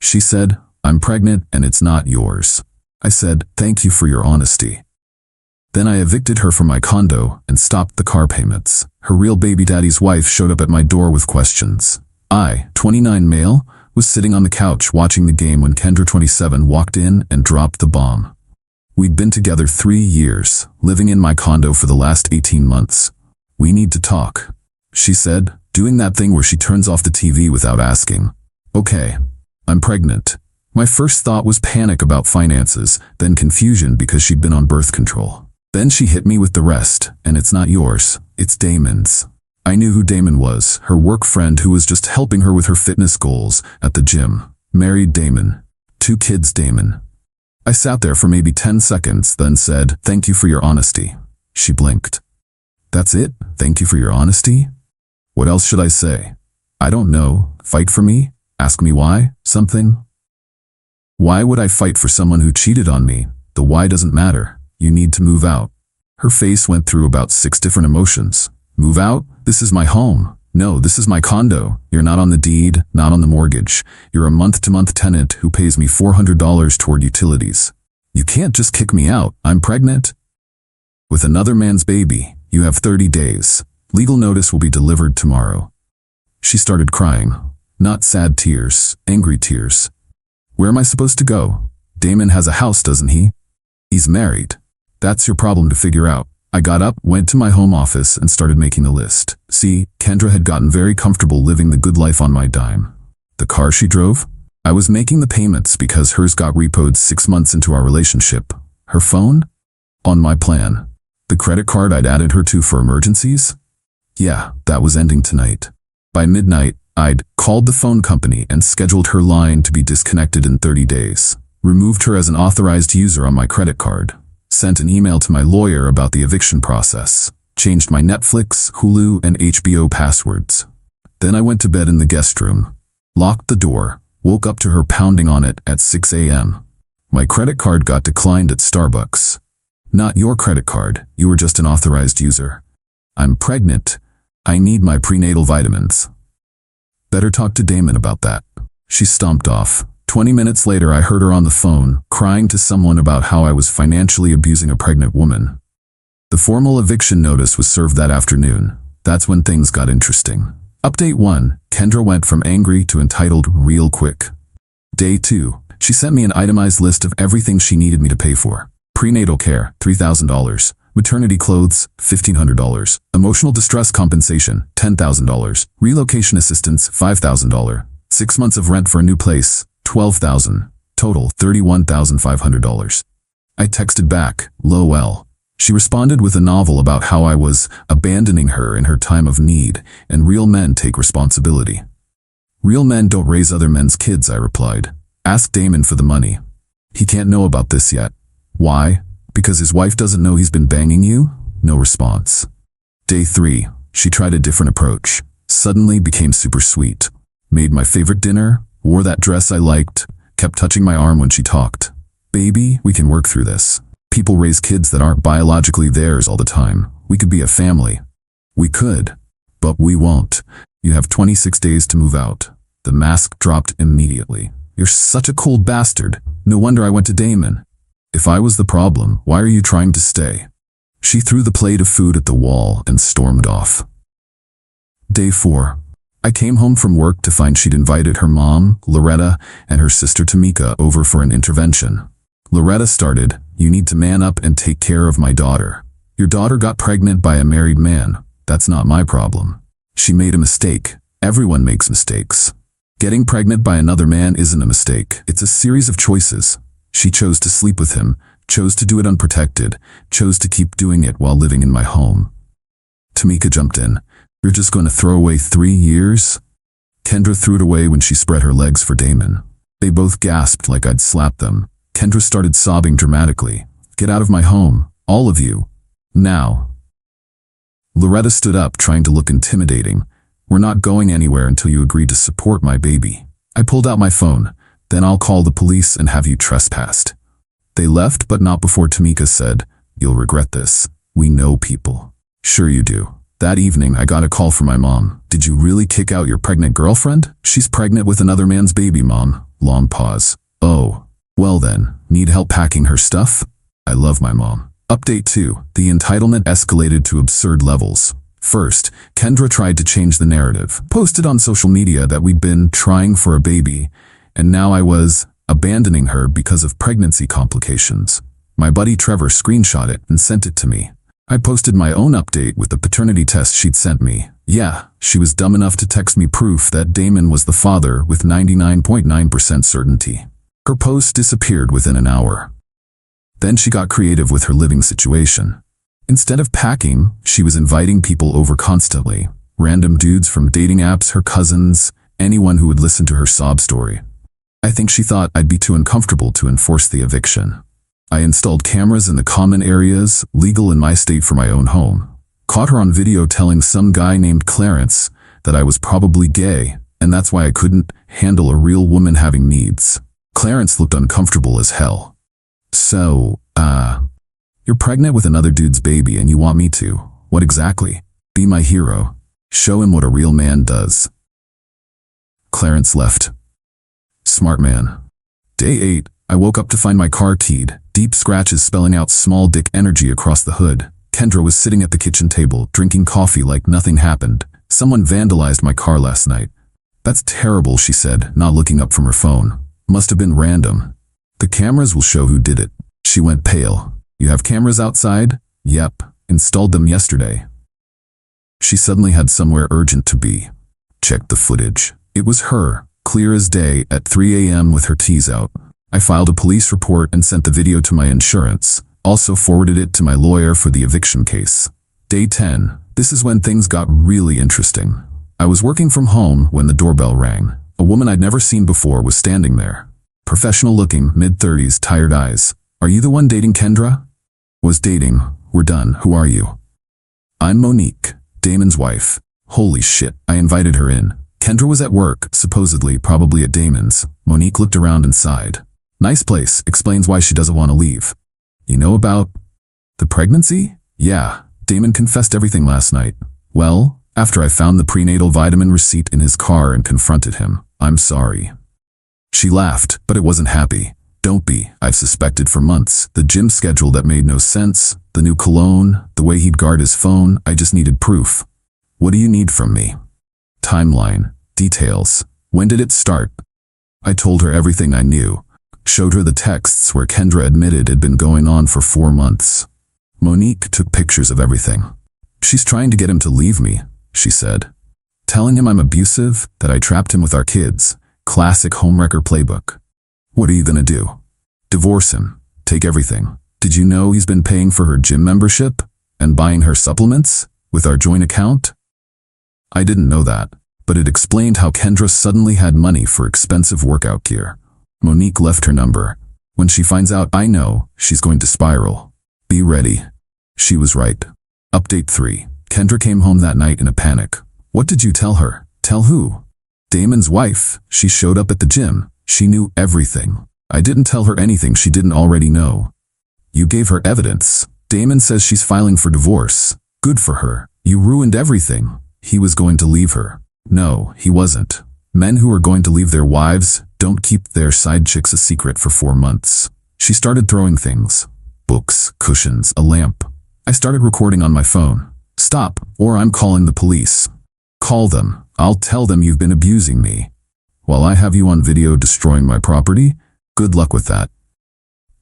She said, "I'm pregnant and it's not yours." I said, "Thank you for your honesty." Then I evicted her from my condo and stopped the car payments. Her real baby daddy's wife showed up at my door with questions. I, 29 male, was sitting on the couch watching the game when Kendra, 27, walked in and dropped the bomb. We'd been together 3 years, living in my condo for the last 18 months. "We need to talk," she said, doing that thing where she turns off the TV without asking. "Okay, I'm pregnant." My first thought was panic about finances, then confusion because she'd been on birth control. Then she hit me with the rest, "And it's not yours, it's Damon's." I knew who Damon was, her work friend who was just helping her with her fitness goals at the gym. Married Damon. 2 kids Damon. I sat there for maybe 10 seconds, then said, "Thank you for your honesty." She blinked. "That's it? Thank you for your honesty? What else should I say? I don't know. Fight for me? Ask me why? Something? Why would I fight for someone who cheated on me? The why doesn't matter. You need to move out." Her face went through about 6 different emotions. "Move out? This is my home. No, this is my condo. You're not on the deed, not on the mortgage. You're a month-to-month tenant who pays me $400 toward utilities. You can't just kick me out. I'm pregnant with another man's baby. You have 30 days. Legal notice will be delivered tomorrow." She started crying. Not sad tears, angry tears. "Where am I supposed to go? Damon has a house, doesn't he? He's married. That's your problem to figure out." I got up, went to my home office, and started making a list. See, Kendra had gotten very comfortable living the good life on my dime. The car she drove? I was making the payments because hers got repoed 6 months into our relationship. Her phone? On my plan. The credit card I'd added her to for emergencies? Yeah, that was ending tonight. By midnight, I'd called the phone company and scheduled her line to be disconnected in 30 days. Removed her as an authorized user on my credit card. Sent an email to my lawyer about the eviction process. Changed my Netflix, Hulu, and HBO passwords. Then I went to bed in the guest room. Locked the door. Woke up to her pounding on it at 6 a.m. My credit card got declined at Starbucks. "Not your credit card. You were just an authorized user." "I'm pregnant. I need my prenatal vitamins." "Better talk to Damon about that." She stomped off. 20 minutes later, I heard her on the phone, crying to someone about how I was financially abusing a pregnant woman. The formal eviction notice was served that afternoon. That's when things got interesting. Update 1. Kendra went from angry to entitled real quick. Day 2. She sent me an itemized list of everything she needed me to pay for. Prenatal care, $3,000. Maternity clothes, $1,500. Emotional distress compensation, $10,000. Relocation assistance, $5,000. 6 months of rent for a new place, $12,000. Total, $31,500. I texted back, "LOL." She responded with a novel about how I was abandoning her in her time of need, and real men take responsibility. "Real men don't raise other men's kids," I replied. "Ask Damon for the money. He can't know about this yet." "Why? Because his wife doesn't know he's been banging you?" No response. Day 3. She tried a different approach. Suddenly became super sweet. Made my favorite dinner, wore that dress I liked, kept touching my arm when she talked. "Baby, we can work through this. People raise kids that aren't biologically theirs all the time. We could be a family." "We could, but we won't. You have 26 days to move out." The mask dropped immediately. "You're such a cold bastard. No wonder I went to Damon. If I was the problem, why are you trying to stay?" She threw the plate of food at the wall and stormed off. Day 4. I came home from work to find she'd invited her mom, Loretta, and her sister Tamika over for an intervention. Loretta started, "You need to man up and take care of my daughter. Your daughter got pregnant by a married man. That's not my problem. She made a mistake. Everyone makes mistakes. Getting pregnant by another man isn't a mistake. It's a series of choices. She chose to sleep with him, chose to do it unprotected, chose to keep doing it while living in my home." Tamika jumped in. "You're just going to throw away 3 years?" Kendra threw it away when she spread her legs for Damon. They both gasped like I'd slapped them. Kendra started sobbing dramatically. "Get out of my home, all of you. Now." Loretta stood up, trying to look intimidating. "We're not going anywhere until you agree to support my baby." I pulled out my phone. "Then I'll call the police and have you trespassed." They left, but not before Tamika said, "You'll regret this. We know people." "Sure you do. That evening, I got a call from my mom. Did you really kick out your pregnant girlfriend? She's pregnant with another man's baby, Mom. Long pause. Oh, well then, need help packing her stuff? I love my mom. Update 2. The entitlement escalated to absurd levels. First, Kendra tried to change the narrative, posted on social media that we'd been trying for a baby, and now I was abandoning her because of pregnancy complications. My buddy Trevor screenshot it and sent it to me. I posted my own update with the paternity test she'd sent me. Yeah, she was dumb enough to text me proof that Damon was the father with 99.9% certainty. Her post disappeared within an hour. Then she got creative with her living situation. Instead of packing, she was inviting people over constantly. Random dudes from dating apps, her cousins, anyone who would listen to her sob story. I think she thought I'd be too uncomfortable to enforce the eviction. I installed cameras in the common areas, legal in my state for my own home. Caught her on video telling some guy named Clarence that I was probably gay, and that's why I couldn't handle a real woman having needs. Clarence looked uncomfortable as hell. So, you're pregnant with another dude's baby and you want me to? What exactly? Be my hero. Show him what a real man does. Clarence left. Smart man. Day 8, I woke up to find my car keyed, deep scratches spelling out small dick energy across the hood. Kendra was sitting at the kitchen table, drinking coffee like nothing happened. Someone vandalized my car last night. That's terrible, she said, not looking up from her phone. Must have been random. The cameras will show who did it. She went pale. You have cameras outside? Yep. Installed them yesterday. She suddenly had somewhere urgent to be. Checked the footage. It was her, clear as day, at 3 a.m. with her tees out. I filed a police report and sent the video to my insurance. Also forwarded it to my lawyer for the eviction case. Day 10. This is when things got really interesting. I was working from home when the doorbell rang. A woman I'd never seen before was standing there. Professional looking, mid-30s, tired eyes. Are you the one dating Kendra? Was dating. We're done. Who are you? I'm Monique, Damon's wife. Holy shit, I invited her in. Kendra was at work, supposedly, probably at Damon's. Monique looked around and sighed. Nice place, explains why she doesn't want to leave. You know about the pregnancy? Yeah, Damon confessed everything last night. Well, after I found the prenatal vitamin receipt in his car and confronted him. I'm sorry. She laughed, but it wasn't happy. Don't be. I've suspected for months. The gym schedule that made no sense, the new cologne, the way he'd guard his phone, I just needed proof. What do you need from me? Timeline. Details. When did it start? I told her everything I knew. Showed her the texts where Kendra admitted it'd been going on for 4 months. Monique took pictures of everything. She's trying to get him to leave me, she said. Telling him I'm abusive, that I trapped him with our kids. Classic homewrecker playbook. What are you gonna do? Divorce him. Take everything. Did you know he's been paying for her gym membership? And buying her supplements? With our joint account? I didn't know that, but it explained how Kendra suddenly had money for expensive workout gear. Monique left her number. When she finds out I know, she's going to spiral. Be ready. She was right. Update 3. Kendra came home that night in a panic. What did you tell her? Tell who? Damon's wife. She showed up at the gym. She knew everything. I didn't tell her anything she didn't already know. You gave her evidence. Damon says she's filing for divorce. Good for her. You ruined everything. He was going to leave her. No, he wasn't. Men who are going to leave their wives don't keep their side chicks a secret for 4 months. She started throwing things. Books, cushions, a lamp. I started recording on my phone. Stop, or I'm calling the police. Call them. I'll tell them you've been abusing me. While I have you on video destroying my property, good luck with that.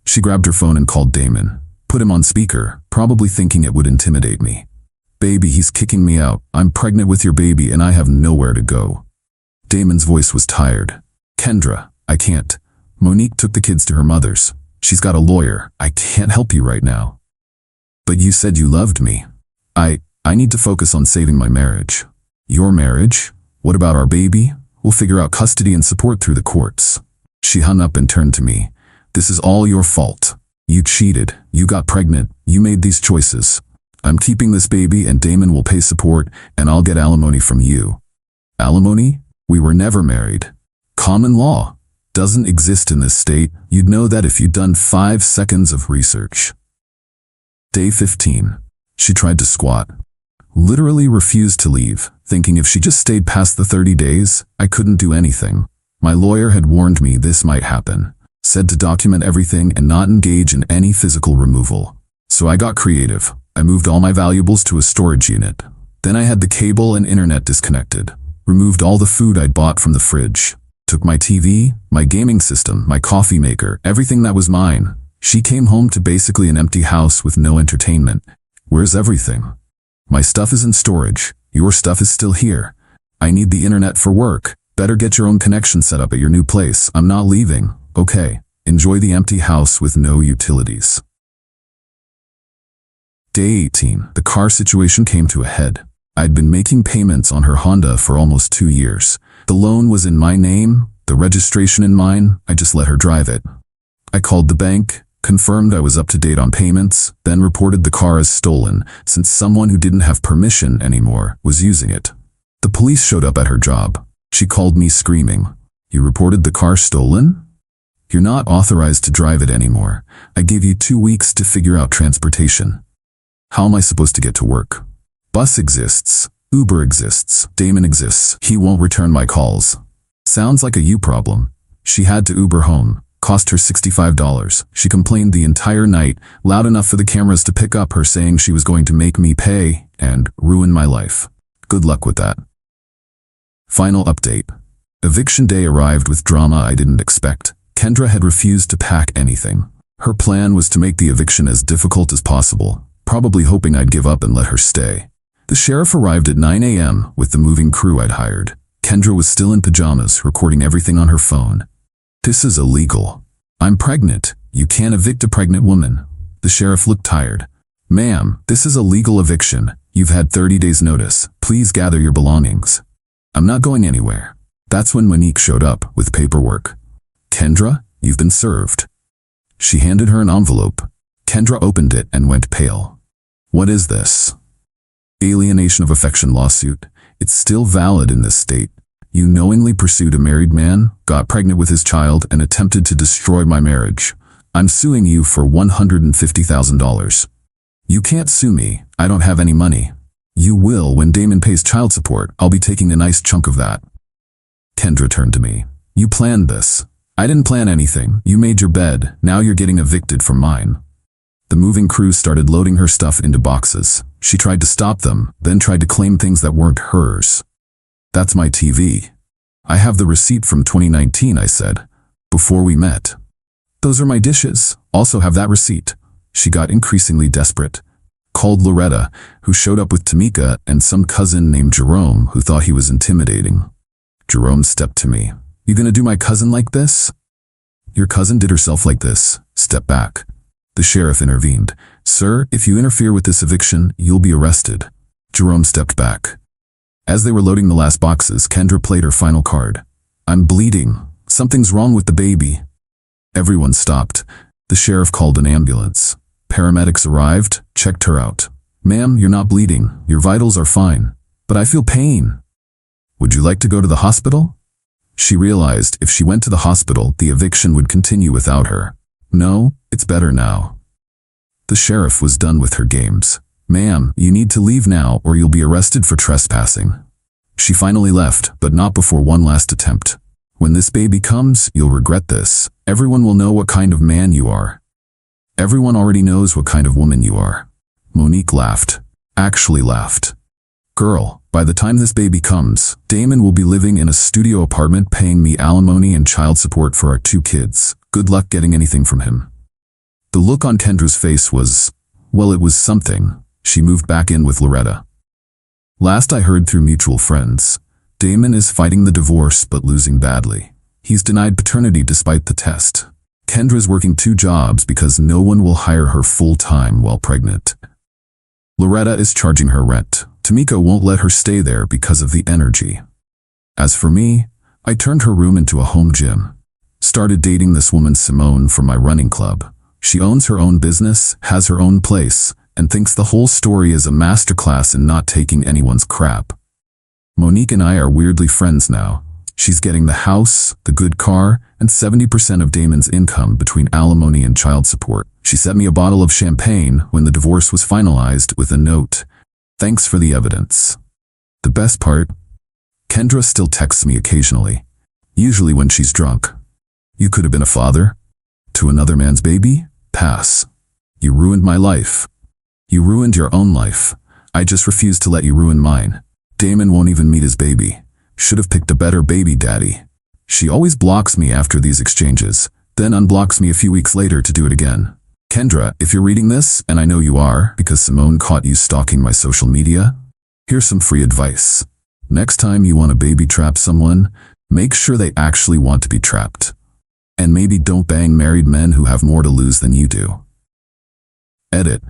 She grabbed her phone and called Damon. Put him on speaker, probably thinking it would intimidate me. Baby, he's kicking me out. I'm pregnant with your baby and I have nowhere to go. Damon's voice was tired. Kendra, I can't. Monique took the kids to her mother's. She's got a lawyer. I can't help you right now. But you said you loved me. I need to focus on saving my marriage. Your marriage? What about our baby? We'll figure out custody and support through the courts. She hung up and turned to me. This is all your fault. You cheated. You got pregnant. You made these choices. I'm keeping this baby and Damon will pay support and I'll get alimony from you. Alimony? We were never married. Common law doesn't exist in this state. You'd know that if you'd done 5 seconds of research. Day 15. She tried to squat. Literally refused to leave, thinking if she just stayed past the 30 days, I couldn't do anything. My lawyer had warned me this might happen, said to document everything and not engage in any physical removal. So I got creative. I moved all my valuables to a storage unit. Then I had the cable and internet disconnected, removed all the food I'd bought from the fridge, took my TV, my gaming system, my coffee maker, everything that was mine. She came home to basically an empty house with no entertainment. Where's everything? My stuff is in storage. Your stuff is still here. I need the internet for work. Better get your own connection set up at your new place. I'm not leaving. Okay. Enjoy the empty house with no utilities. Day 18. The car situation came to a head. I'd been making payments on her Honda for almost 2 years. The loan was in my name, the registration in mine. I just let her drive it. I called the bank, confirmed I was up to date on payments, then reported the car as stolen since someone who didn't have permission anymore was using it. The police showed up at her job. She called me screaming, "You reported the car stolen? You're not authorized to drive it anymore. I gave you 2 weeks to figure out transportation. How am I supposed to get to work? Bus exists, Uber exists, Damon exists. He won't return my calls." Sounds like a you problem. She had to Uber home. Cost her $65. She complained the entire night, loud enough for the cameras to pick up her saying she was going to make me pay and ruin my life. Good luck with that. Final update. Eviction day arrived with drama I didn't expect. Kendra had refused to pack anything. Her plan was to make the eviction as difficult as possible, probably hoping I'd give up and let her stay. The sheriff arrived at 9 a.m. with the moving crew I'd hired. Kendra was still in pajamas, recording everything on her phone. "This is illegal. I'm pregnant. You can't evict a pregnant woman." The sheriff looked tired. "Ma'am, this is a legal eviction. You've had 30 days notice. Please gather your belongings." "I'm not going anywhere." That's when Monique showed up with paperwork. "Kendra, you've been served." She handed her an envelope. Kendra opened it and went pale. "What is this?" "Alienation of affection lawsuit. It's still valid in this state. You knowingly pursued a married man, got pregnant with his child, and attempted to destroy my marriage. I'm suing you for $150,000. "You can't sue me. I don't have any money." "You will when Damon pays child support. I'll be taking a nice chunk of that." Kendra turned to me. "You planned this." "I didn't plan anything. You made your bed. Now you're getting evicted from mine." The moving crew started loading her stuff into boxes. She tried to stop them, then tried to claim things that weren't hers. "That's my TV. I have the receipt from 2019, I said, before we met." "Those are my dishes. Also have that receipt." She got increasingly desperate. Called Loretta, who showed up with Tamika and some cousin named Jerome who thought he was intimidating. Jerome stepped to me. "You gonna do my cousin like this?" "Your cousin did herself like this. Step back." The sheriff intervened. "Sir, if you interfere with this eviction, you'll be arrested." Jerome stepped back. As they were loading the last boxes, Kendra played her final card. "I'm bleeding. Something's wrong with the baby." Everyone stopped. The sheriff called an ambulance. Paramedics arrived, checked her out. "Ma'am, you're not bleeding. Your vitals are fine. But I feel pain. Would you like to go to the hospital?" She realized if she went to the hospital, the eviction would continue without her. "No, it's better now." The sheriff was done with her games. "Ma'am, you need to leave now or you'll be arrested for trespassing." She finally left, but not before one last attempt. "When this baby comes, you'll regret this. Everyone will know what kind of man you are." "Everyone already knows what kind of woman you are." Monique laughed. Actually laughed. "Girl, by the time this baby comes, Damon will be living in a studio apartment paying me alimony and child support for our 2 kids. Good luck getting anything from him." The look on Kendra's face was, well, it was something. She moved back in with Loretta. "Last I heard through mutual friends, Damon is fighting the divorce but losing badly. He's denied paternity despite the test. Kendra's working 2 jobs because no one will hire her full-time while pregnant. Loretta is charging her rent. Tamika won't let her stay there because of the energy. As for me, I turned her room into a home gym. Started dating this woman Simone from my running club. She owns her own business, has her own place, and thinks the whole story is a masterclass in not taking anyone's crap. Monique and I are weirdly friends now. She's getting the house, the good car, and 70% of Damon's income between alimony and child support. She sent me a bottle of champagne when the divorce was finalized with a note. Thanks for the evidence. The best part? Kendra still texts me occasionally, usually when she's drunk. You could have been a father? To another man's baby? Pass. You ruined my life. You ruined your own life. I just refuse to let you ruin mine. Damon won't even meet his baby. Should have picked a better baby daddy. She always blocks me after these exchanges, then unblocks me a few weeks later to do it again. Kendra, if you're reading this, and I know you are, because Simone caught you stalking my social media, here's some free advice. Next time you want to baby trap someone, make sure they actually want to be trapped. And maybe don't bang married men who have more to lose than you do. Edit.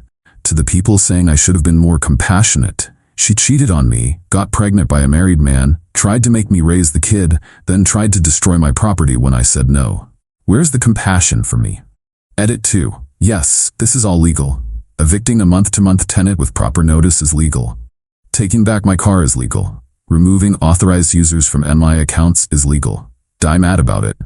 To the people saying I should have been more compassionate. She cheated on me, got pregnant by a married man, tried to make me raise the kid, then tried to destroy my property when I said no. Where's the compassion for me? Edit 2. Yes, this is all legal. Evicting a month-to-month tenant with proper notice is legal. Taking back my car is legal. Removing authorized users from MI accounts is legal. Die mad about it.